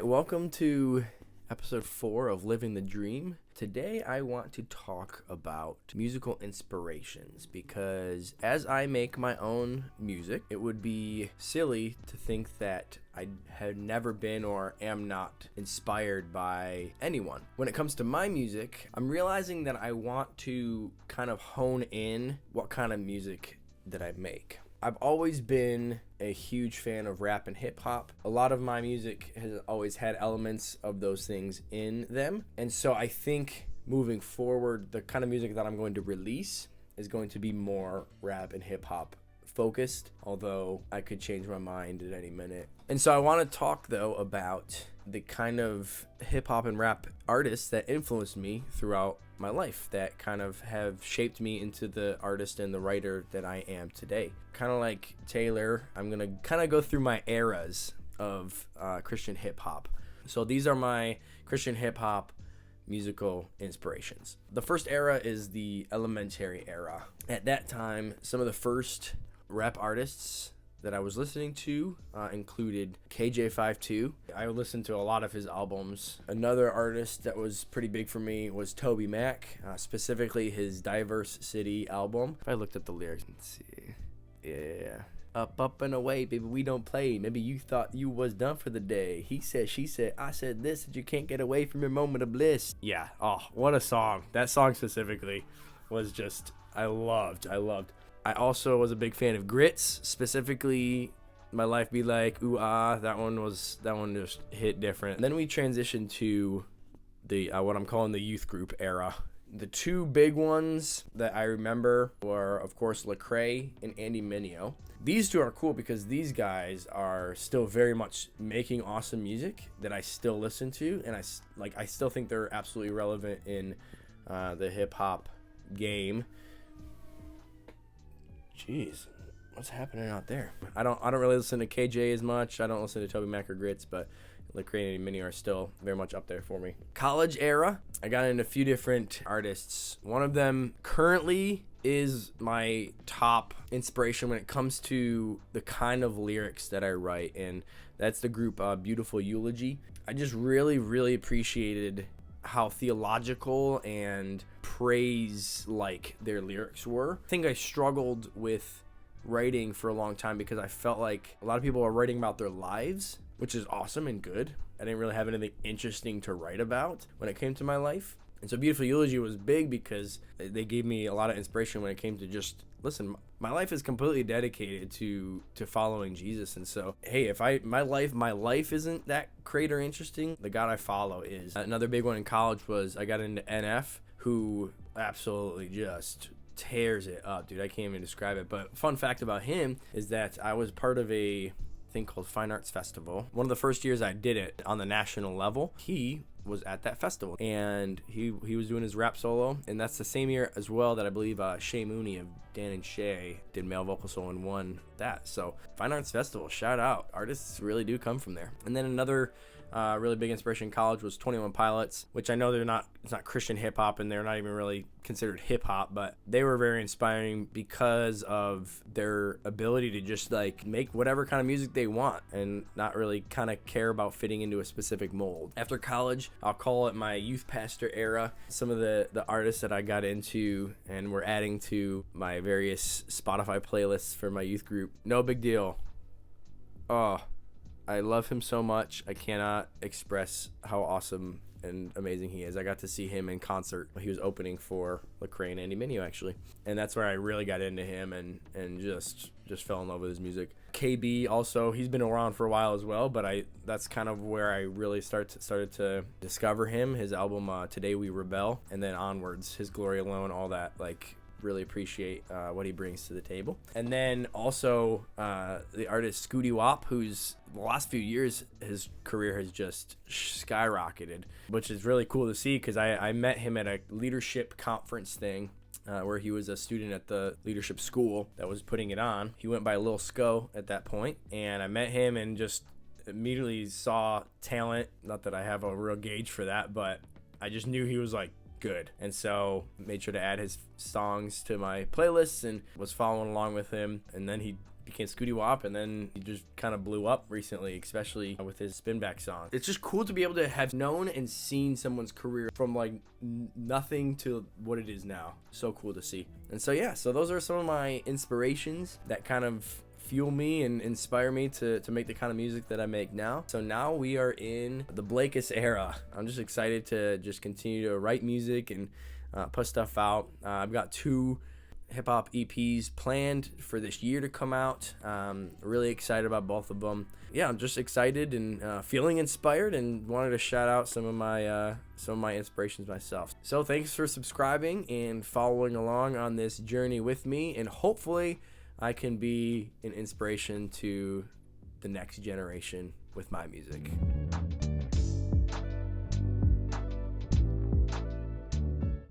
Welcome to episode 4 of Living the Dream. Today I want to talk about musical inspirations because as I make my own music, it would be silly to think that I had never been or am not inspired by anyone. When it comes to my music, I'm realizing that I want to kind of hone in what kind of music that I make. I've always been a huge fan of rap and hip hop. A lot of my music has always had elements of those things in them. And so I think moving forward, the kind of music that I'm going to release is going to be more rap and hip hop focused, although I could change my mind at any minute. And so I want to talk though about the kind of hip hop and rap artists that influenced me throughout my life, that kind of have shaped me into the artist and the writer that I am today. Kind of like Taylor, I'm going to kind of go through my eras of Christian hip hop. So these are my Christian hip hop musical inspirations. The first era is the elementary era. At that time, some of the first rap artists that I was listening to included KJ52. I listened to a lot of his albums. Another artist that was pretty big for me was Toby Mac, specifically his Diverse City album. If I looked at the lyrics, let's see. Yeah. Up and away, baby, we don't play. Maybe you thought you was done for the day. He said, she said, I said this, that you can't get away from your moment of bliss. Yeah, oh, what a song. That song specifically was just, I loved. I also was a big fan of Grits, specifically My Life Be Like, Ooh Ah. That one just hit different. And then we transitioned to the what I'm calling the youth group era. The two big ones that I remember were, of course, Lecrae and Andy Mineo. These two are cool because these guys are still very much making awesome music that I still listen to, and I still think they're absolutely relevant in the hip hop game. Jeez, what's happening out there? I don't really listen to KJ as much. I don't listen to Toby Mac or Grits, but Lecrae and Minnie are still very much up there for me. College era, I got into a few different artists. One of them currently is my top inspiration when it comes to the kind of lyrics that I write, and that's the group Beautiful Eulogy. I just really appreciated how theological and praise-like their lyrics were. I think I struggled with writing for a long time because I felt like a lot of people are writing about their lives, which is awesome and good. I didn't really have anything interesting to write about when it came to my life. And so Beautiful Eulogy was big because they gave me a lot of inspiration when it came to just, listen, my life is completely dedicated to following Jesus. And so, hey, if my life isn't that great or interesting, the God I follow is. Another big one in college was I got into NF, who absolutely just tears it up, dude. I can't even describe it. But fun fact about him is that I was part of a thing called Fine Arts Festival. One of the first years I did it on the national level, he was at that festival, and he was doing his rap solo, and that's the same year as well that I believe Shay Mooney of Dan and Shay did male vocal solo and won that. So Fine Arts Festival, shout out. Artists really do come from there. And then another really big inspiration in college was 21 Pilots, which I know it's not Christian hip hop, and they're not even really considered hip hop, but they were very inspiring because of their ability to just like make whatever kind of music they want and not really kind of care about fitting into a specific mold. After college, I'll call it my youth pastor era. Some of the artists that I got into and were adding to my various Spotify playlists for my youth group. No Big Deal. Oh, I love him so much. I cannot express how awesome and amazing he is. I got to see him in concert. He was opening for Lecrae and Andy Mineo, actually. And that's where I really got into him and just fell in love with his music. KB also, he's been around for a while as well, but that's kind of where I really started to discover him. His album, Today We Rebel, and then onwards, His Glory Alone, all that, like, really appreciate what he brings to the table. And then also the artist Scooty Wop, who's the last few years his career has just skyrocketed, which is really cool to see because I met him at a leadership conference thing where he was a student at the leadership school that was putting it on. He went by Lil Sco at that point, and I met him and just immediately saw talent. Not that I have a real gauge for that, but I just knew he was like good, and so made sure to add his songs to my playlists and was following along with him. And then he became Scooty Wop, and then he just kind of blew up recently, especially with his spin back song. It's just cool to be able to have known and seen someone's career from like nothing to what it is now. So cool to see. And so yeah, so those are some of my inspirations that kind of fuel me and inspire me to make the kind of music that I make now. So now we are in the blakeis era. I'm just excited to just continue to write music and put stuff out. I've got 2 hip-hop EPs planned for this year to come out. Really excited about both of them. Yeah, I'm just excited and feeling inspired, and wanted to shout out some of my inspirations myself. So thanks for subscribing and following along on this journey with me, and hopefully I can be an inspiration to the next generation with my music.